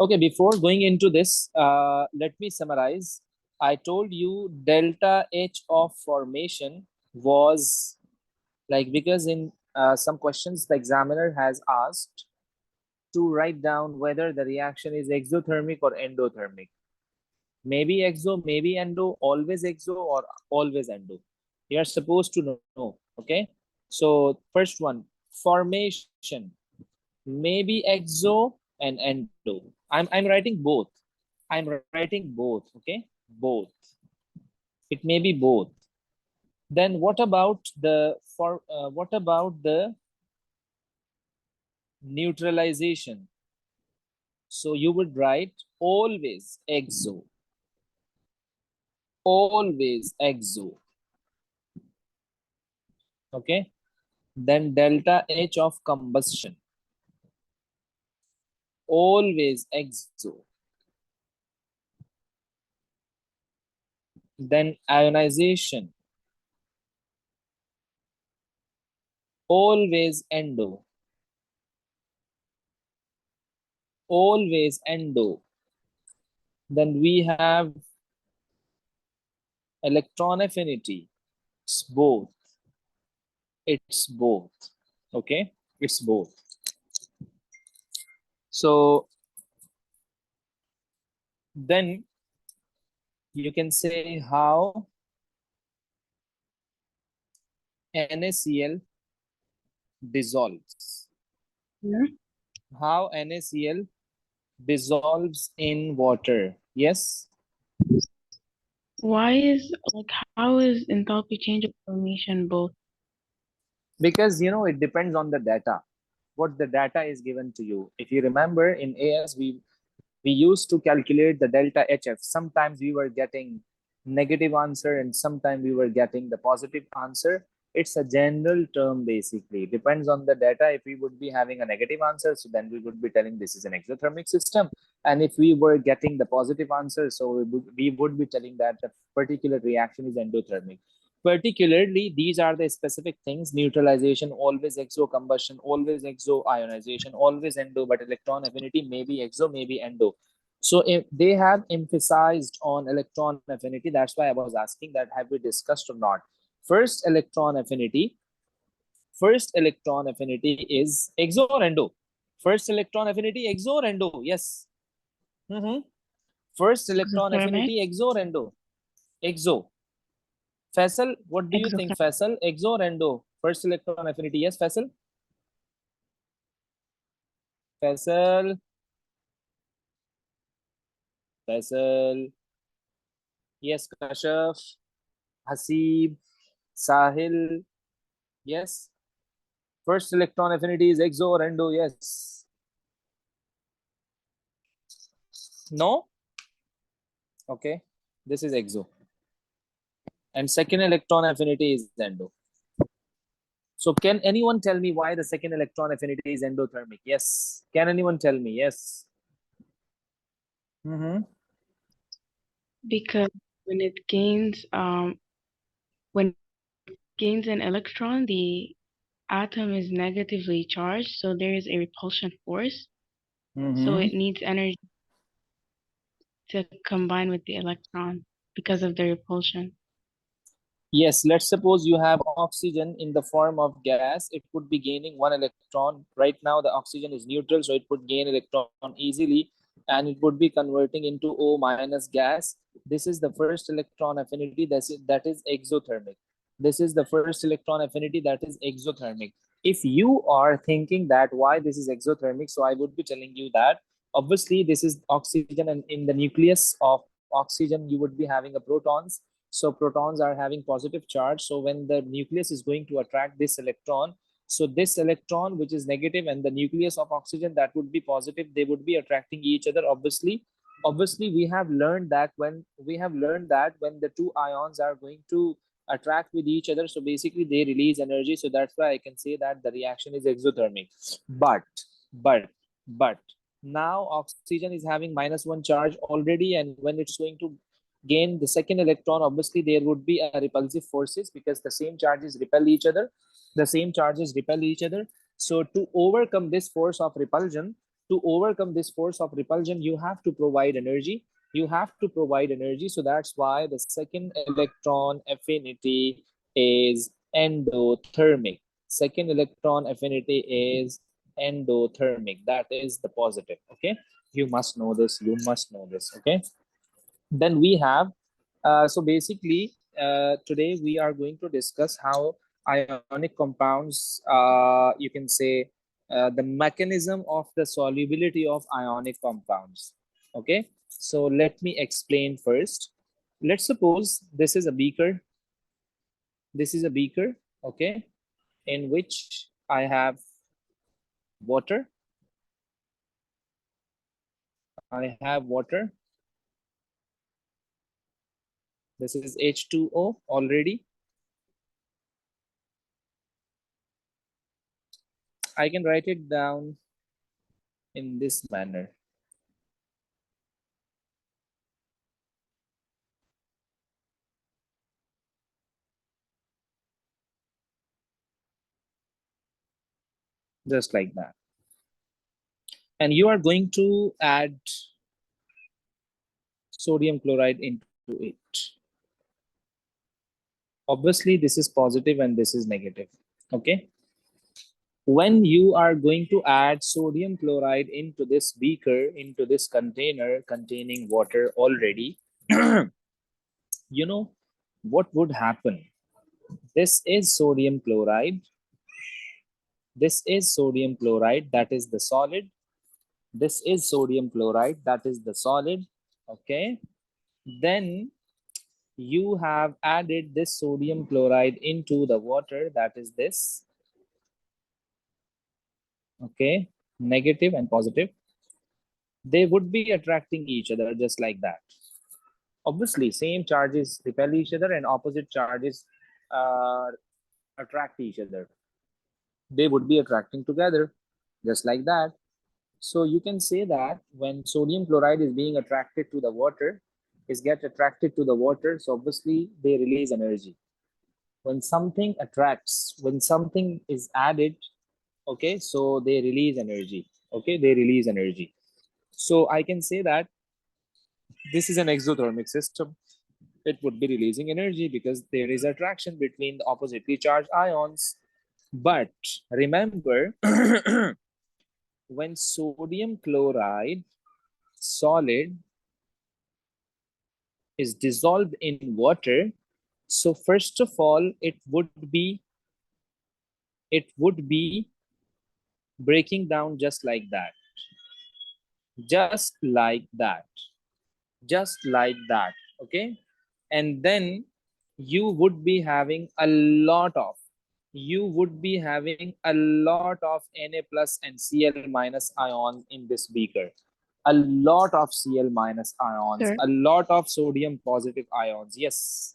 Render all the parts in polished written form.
Okay, before going into this, let me summarize. I told you delta H of formation was like, because in some questions the examiner has asked to write down whether the reaction is exothermic or endothermic. Maybe exo, maybe endo, always exo or always endo. You are supposed to know, okay? So first one, formation, maybe exo and endo. I'm writing both. I'm writing both, okay? Both. It may be both. Then what about the neutralization? So you would write always exo, always exo, okay? Then delta H of combustion, always exo. Then ionization, always endo, always endo. Then we have electron affinity, it's both, it's both, okay? It's both. So then you can say how NaCl dissolves. Yeah. How NaCl dissolves in water. Yes? Why is how is enthalpy change of formation both? Because it depends on the data. What the data is given to you. If you remember in AS, we used to calculate the delta HF. Sometimes we were getting negative answer and sometimes we were getting the positive answer. It's a general term basically. Depends on the data. If we would be having a negative answer, so then we would be telling this is an exothermic system. And if we were getting the positive answer, so we would be telling that the particular reaction is endothermic. Particularly, these are the specific things: neutralization, always exo, combustion, always exo, ionization, always endo, but electron affinity, maybe exo, maybe endo. So if they have emphasized on electron affinity, that's why I was asking that have we discussed or not. First electron affinity, first electron affinity is exo or endo? First electron affinity, exo or endo? Yes. First electron Exothermic? affinity, exo or endo? Exo. Faisal, what do you think, Exothermic. Faisal? Exo or endo? First electron affinity, yes, Faisal? Faisal, Faisal, yes, Kashaf, Hasib, Sahil, yes. First electron affinity is exo or endo, yes. No? Okay, this is exo. And second electron affinity is endo. So can anyone tell me why the second electron affinity is endothermic? Yes. Can anyone tell me? Yes. Because when it gains gains an electron, the atom is negatively charged, so there is a repulsion force. So it needs energy to combine with the electron because of the repulsion. Yes, let's suppose you have oxygen in the form of gas. It would be gaining one electron. Right now, the oxygen is neutral, so it would gain electron easily, and it would be converting into O minus gas. This is the first electron affinity. That is exothermic. This is the first electron affinity that is exothermic. If you are thinking that why this is exothermic, so I would be telling you that obviously this is oxygen, and in the nucleus of oxygen, you would be having a protons. So protons are having positive charge. So when the nucleus is going to attract this electron, so this electron, which is negative, and the nucleus of oxygen, that would be positive, they would be attracting each other. Obviously we have learned that when the two ions are going to attract with each other, so basically they release energy. So that's why I can say that the reaction is exothermic. But but but now oxygen is having -1 charge already, and when it's going to gain the second electron, obviously there would be a repulsive forces, because the same charges repel each other. The same charges repel each other. So to overcome this force of repulsion, to overcome this force of repulsion, you have to provide energy. You have to provide energy. So that's why the second electron affinity is endothermic. Second electron affinity is endothermic. That is the positive. Okay, you must know this. You must know this. Okay, then we have so basically today we are going to discuss how ionic compounds, you can say, the mechanism of the solubility of ionic compounds. Okay, so let me explain first. Let's suppose this is a beaker. This is a beaker, okay, in which I have water. I have water. This is H2O already. I can write it down in this manner. Just like that. And you are going to add sodium chloride into it. Obviously, this is positive and this is negative. Okay. When you are going to add sodium chloride into this beaker, into this container containing water already, you know what would happen? This is sodium chloride. This is sodium chloride, that is the solid. This is sodium chloride, that is the solid. Okay. Then you have added this sodium chloride into the water, that is this. Okay, negative and positive. They would be attracting each other just like that. Obviously, same charges repel each other and opposite charges attract each other. They would be attracting together just like that. So you can say that when sodium chloride is being attracted to the water, is get attracted to the water, so obviously they release energy. When something attracts, when something is added, okay, so they release energy. Okay, they release energy. So I can say that this is an exothermic system. It would be releasing energy because there is attraction between the oppositely charged ions. But remember, when sodium chloride solid is dissolved in water, so first of all, it would be breaking down just like that. Just like that. Just like that. Okay. And then you would be having a lot of Na plus and Cl minus ions in this beaker. A lot of Cl minus ions, Sir, a lot of sodium positive ions. Yes.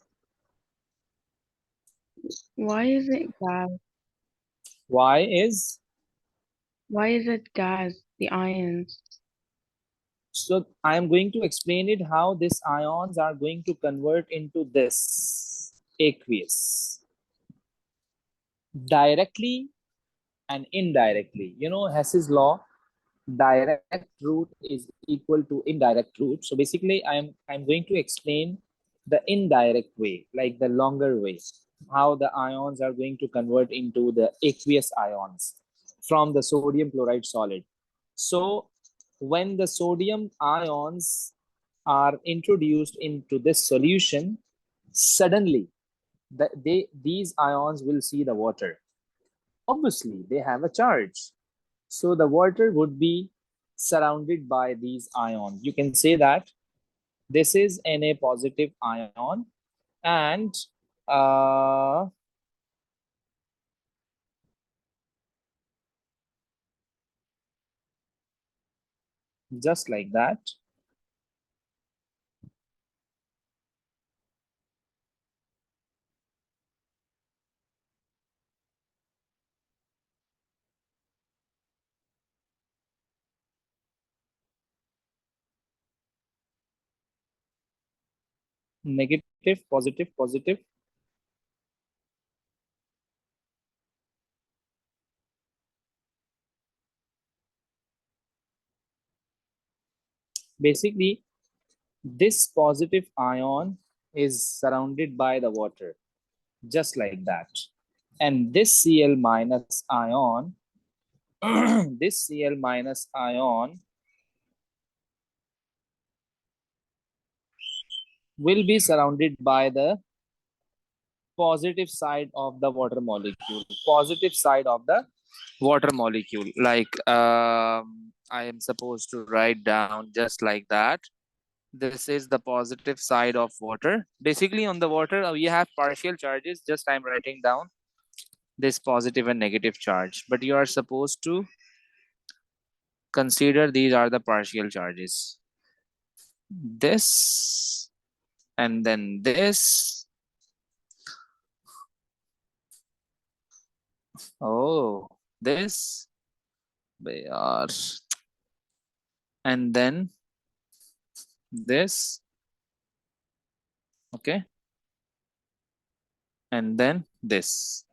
why is it gas? Why is? Why is it gas? The ions. So I am going to explain it how these ions are going to convert into this aqueous. Directly and indirectly. You know Hess's law, direct route is equal to indirect route. So basically I'm going to explain the indirect way, like the longer way, how the ions are going to convert into the aqueous ions from the sodium chloride solid. So when the sodium ions are introduced into this solution, suddenly these ions will see the water. Obviously they have a charge, so the water would be surrounded by these ions. You can say that this is Na positive ion, and uh, just like that. Negative, positive, positive. Basically, this positive ion is surrounded by the water, just like that. And this Cl minus ion, this Cl minus ion will be surrounded by the positive side of the water molecule. Positive side of the water molecule. Like I am supposed to write down just like that. This is the positive side of water. Basically, on the water, we have partial charges. Just I'm writing down this positive and negative charge. But you are supposed to consider these are the partial charges. This and then this. Oh, this. They are. And then this. Okay. And then this.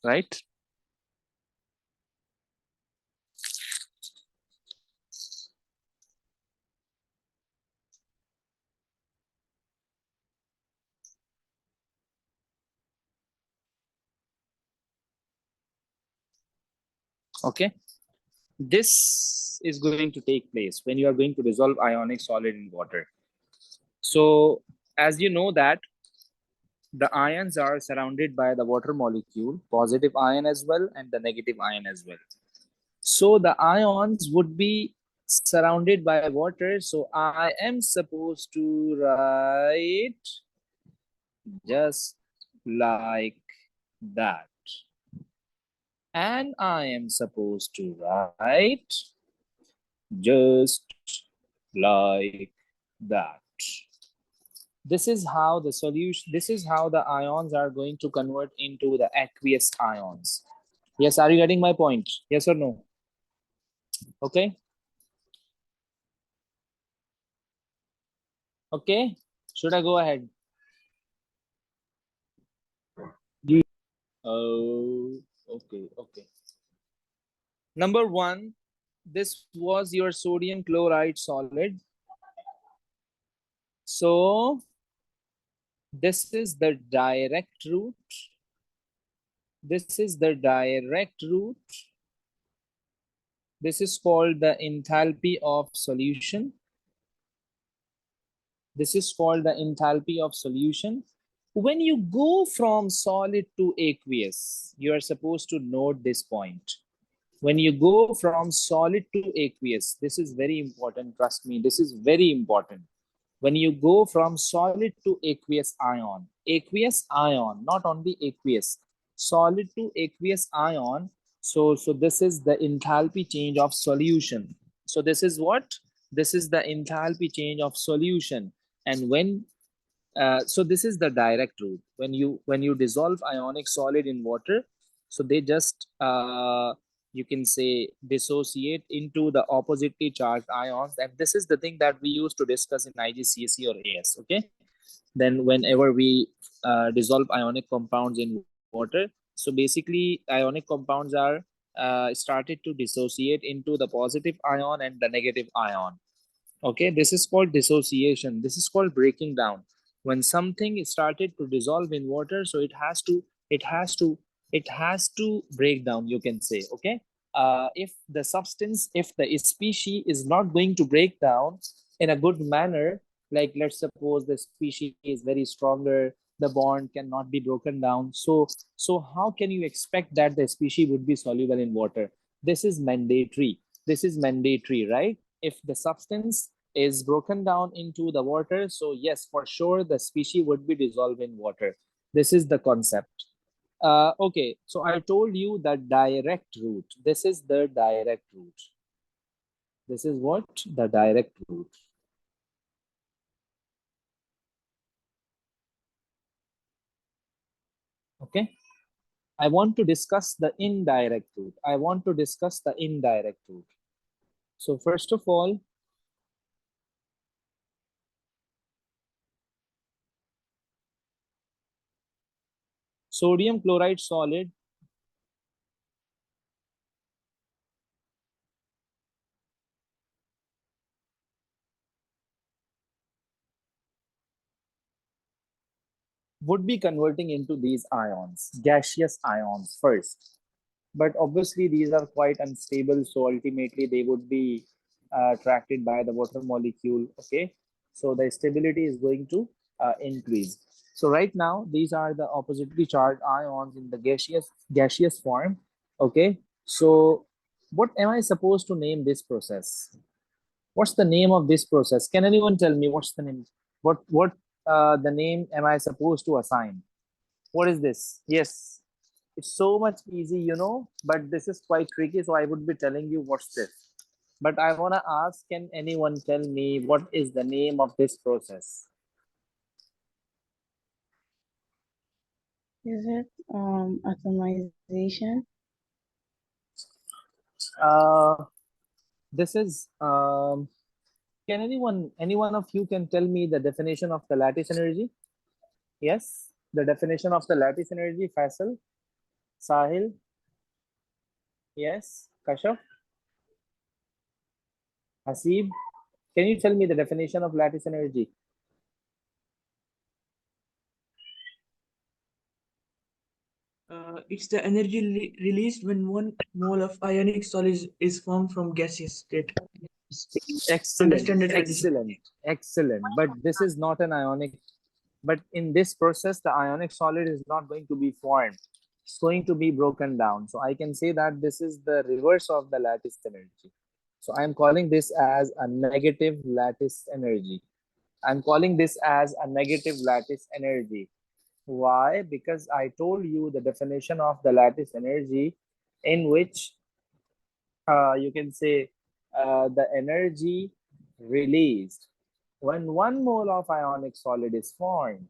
Right? Okay. This is going to take place when you are going to dissolve ionic solid in water. So as you know that the ions are surrounded by the water molecule, positive ion as well and the negative ion as well. So the ions would be surrounded by water. So I am supposed to write just like that. And I am supposed to write just like that. This is how the solution, this is how the ions are going to convert into the aqueous ions. Yes, are you getting my point? Yes or no? Okay. Okay. Should I go ahead? Oh, okay, okay. Number one, this was your sodium chloride solid. So this is the direct route. This is the direct route. This is called the enthalpy of solution. This is called the enthalpy of solution. When you go from solid to aqueous, you are supposed to note this point. When you go from solid to aqueous, this is very important. Trust me, this is very important. When you go from solid to aqueous ion, not only aqueous, solid to aqueous ion. So this is the enthalpy change of solution. So this is what? This is the enthalpy change of solution. And when so this is the direct route. When you dissolve ionic solid in water, so they just you can say dissociate into the oppositely charged ions, and this is the thing that we used to discuss in IGCSE or AS. Okay, then whenever we dissolve ionic compounds in water, so basically ionic compounds are started to dissociate into the positive ion and the negative ion. Okay, this is called dissociation. This is called breaking down. When something is started to dissolve in water, so it has to break down, you can say. Okay, if the substance, if the species is not going to break down in a good manner, like let's suppose the species is very stronger, the bond cannot be broken down. So how can you expect that the species would be soluble in water? This is mandatory. This is mandatory, right? If the substance is broken down into the water, so yes, for sure the species would be dissolved in water. This is the concept. Okay, so I told you the direct route. This is the direct route. This is what? The direct route. Okay. I want to discuss the indirect route. I want to discuss the indirect route. So first of all, sodium chloride solid would be converting into these ions, gaseous ions first. But obviously, these are quite unstable, so ultimately they would be attracted by the water molecule. Okay, so the stability is going to increase. So right now, these are the oppositely charged ions in the gaseous form. Okay, so what am I supposed to name this process? What's the name of this process? Can anyone tell me what's the name? What the name am I supposed to assign? What is this? Yes, it's so much easy, but this is quite tricky. So I would be telling you what's this. But I want to ask, can anyone tell me what is the name of this process? Is it atomization? Uh, this is, can any one of you can tell me the definition of the lattice energy? Yes, the definition of the lattice energy, Faisal, Sahil, yes, Kashaf, Hasib. Can you tell me the definition of lattice energy? It's the energy released when 1 mole of ionic solid is formed from gaseous state. Excellent, Understand it, Aditi? excellent, excellent. But this is not an ionic. But in this process, the ionic solid is not going to be formed. It's going to be broken down. So I can say that this is the reverse of the lattice energy. So I'm calling this as a negative lattice energy. I'm calling this as a negative lattice energy. Why? Because I told you the definition of the lattice energy, in which you can say the energy released when 1 mole of ionic solid is formed.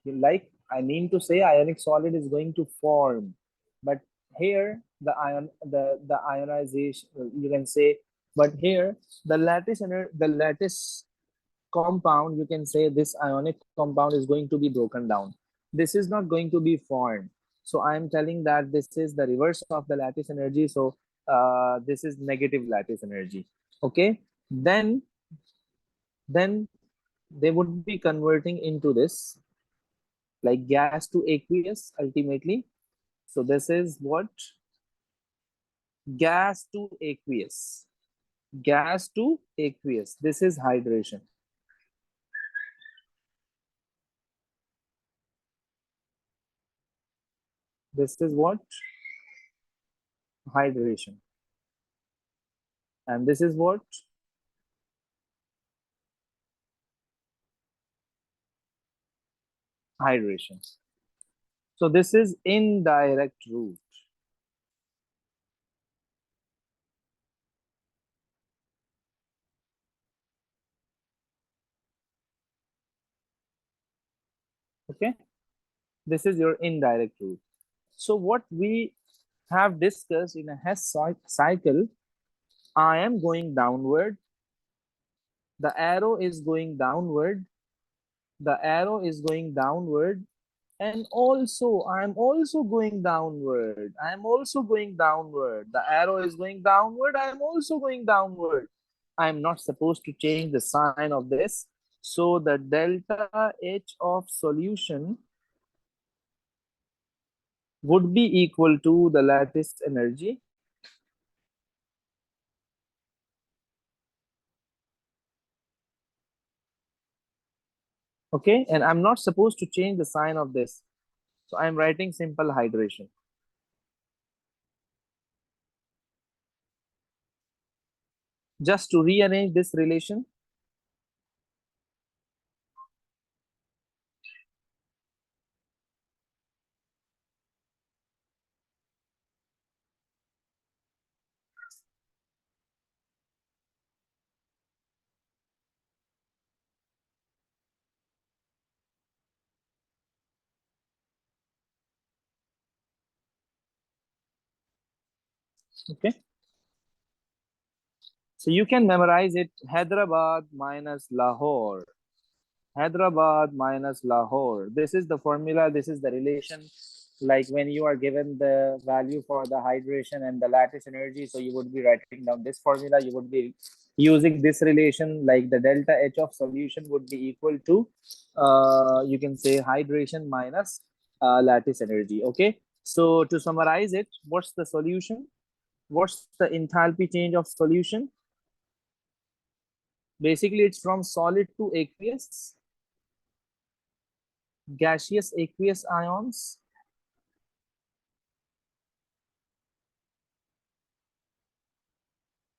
Like, I mean to say ionic solid is going to form, but here the ionization, you can say, but here the lattice compound, you can say this ionic compound is going to be broken down. This is not going to be formed. So I am telling that this is the reverse of the lattice energy. So this is negative lattice energy. Okay, then they would be converting into this, like gas to aqueous ultimately. So this is what? Gas to aqueous. Gas to aqueous. This is hydration. This is what? Hydration. And this is what? Hydration. So this is indirect route. Okay, this is your indirect route. So what we have discussed in a Hess cycle, I am going downward, the arrow is going downward, the arrow is going downward, and also I'm also going downward, I'm also going downward, the arrow is going downward, I'm also going downward. I'm not supposed to change the sign of this. So the delta H of solution would be equal to the lattice energy. Okay, and I'm not supposed to change the sign of this. So I'm writing simple hydration. Just to rearrange this relation, okay? So you can memorize it, Hyderabad minus Lahore. Hyderabad minus Lahore. This is the formula, this is the relation. Like when you are given the value for the hydration and the lattice energy, so you would be writing down this formula, you using this relation, like the delta H of solution would be equal to, you can say hydration minus lattice energy. Okay. So to summarize it, what's the solution? What's the enthalpy change of solution? Basically, it's from solid to aqueous, gaseous aqueous ions.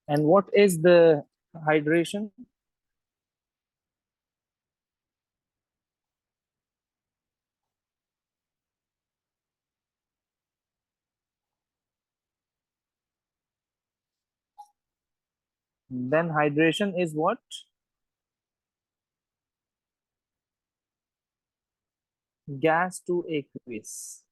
And what is the hydration? Then hydration is what? Gas to aqueous.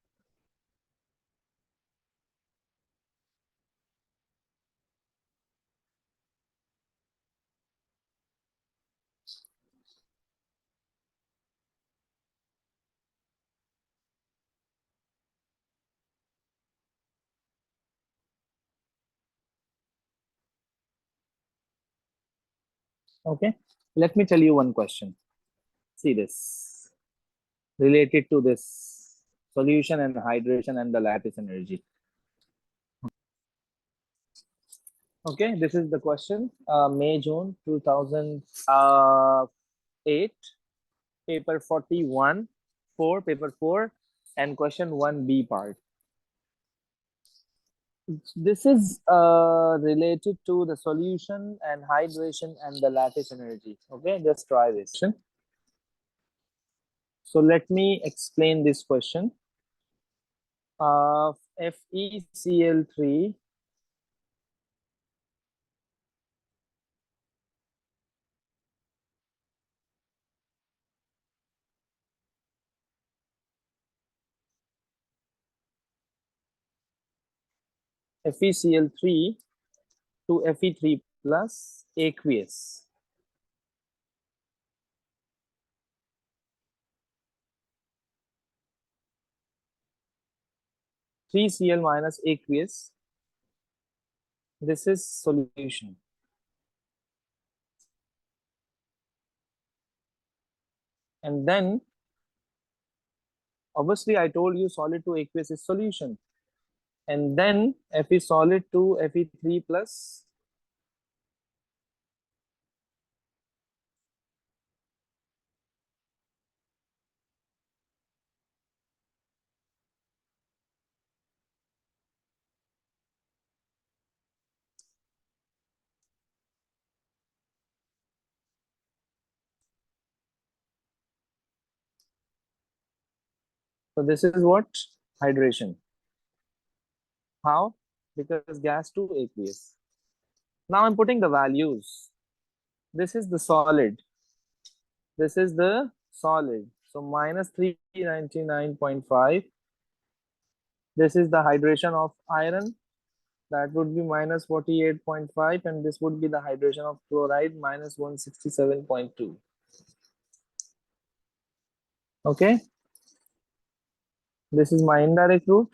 Okay, let me tell you one question. See this, related to this solution and hydration and the lattice energy. Okay, this is the question. May, June 2008, paper 41, 4, paper 4, and question 1B part. This is related to the solution and hydration and the lattice energy. Okay, just try this. So let me explain this question. FeCl3 FeCl3 to Fe3 plus aqueous. (3Cl minus aqueous). This is solution. And then, obviously, I told you solid to aqueous is solution. And then Fe solid to Fe3 plus. So this is what? Hydration. How? Because gas to aqueous. Now I'm putting the values. This is the solid. This is the solid. So minus 399.5. This is the hydration of iron. That would be minus 48.5. And this would be the hydration of chloride, minus 167.2. Okay. This is my indirect route.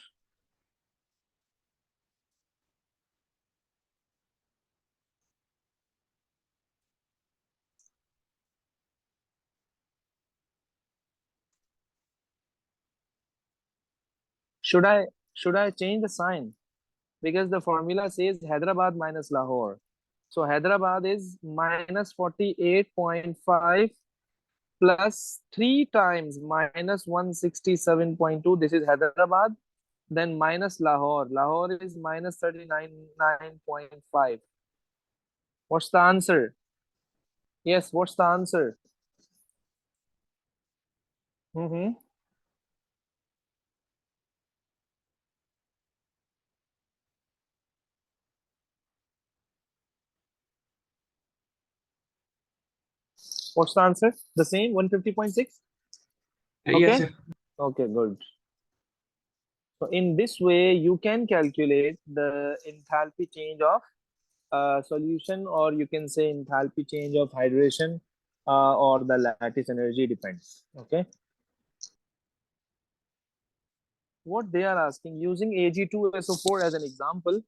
Should I change the sign? Because the formula says Hyderabad minus Lahore. So Hyderabad is minus 48.5 plus 3 times minus 167.2. This is Hyderabad. Then minus Lahore. Lahore is minus 39.5. What's the answer? Yes, what's the answer? What's the answer? The same, 150.6? Okay. Yes, sir. Okay, good. So in this way, you can calculate the enthalpy change of solution, or you can say enthalpy change of hydration, or the lattice energy, depends. Okay. What they are asking, using Ag2SO4 as an example,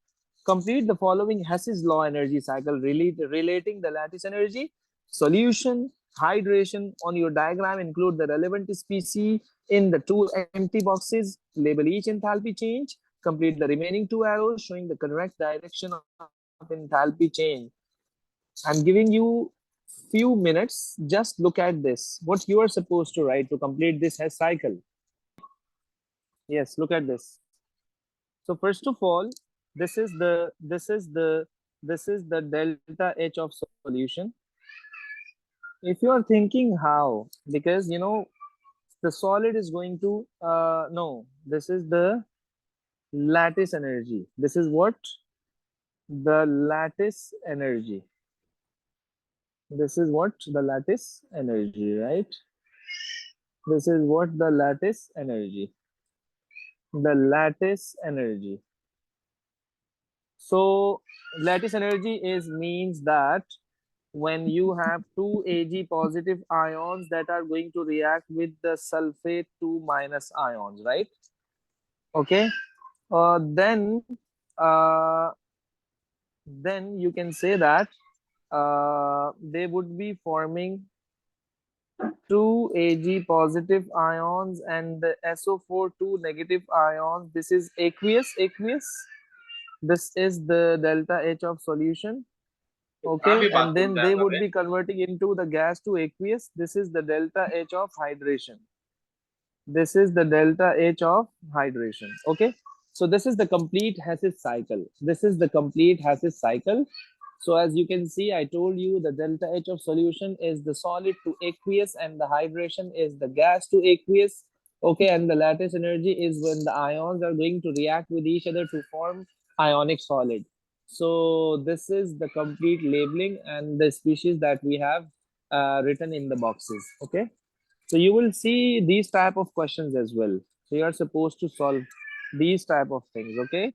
Complete the following Hess's law energy cycle relating the lattice energy, solution, hydration. On your diagram, include the relevant species in the two empty boxes. Label each enthalpy change. Complete the remaining two arrows showing the correct direction of enthalpy change. I'm giving you few minutes. Just look at this. What you are supposed to write to complete this Hess cycle. Yes, look at this. So first of all, this is the delta H of solution. If you are thinking how, because the solid is going to no, this is the lattice energy. This is what? The lattice energy. This is what? The lattice energy, right? This is what? The lattice energy. The lattice energy. So lattice energy is means that when you have two Ag positive ions that are going to react with the sulfate 2 minus ions, right? Okay. Then you can say that they would be forming two Ag positive ions and the SO4 2 negative ions. This is aqueous. This is the delta H of solution. Okay, and then they would be converting into the gas to aqueous. This is the delta H of hydration. This is the delta H of hydration. Okay, so this is the complete Hess's cycle. This is the complete Hess's cycle. So as you can see, I told you the delta H of solution is the solid to aqueous and the hydration is the gas to aqueous. Okay, and the lattice energy is when the ions are going to react with each other to form ionic solid. So this is the complete labeling and the species that we have written in the boxes. Okay, so you will see these type of questions as well. So you are supposed to solve these type of things. Okay,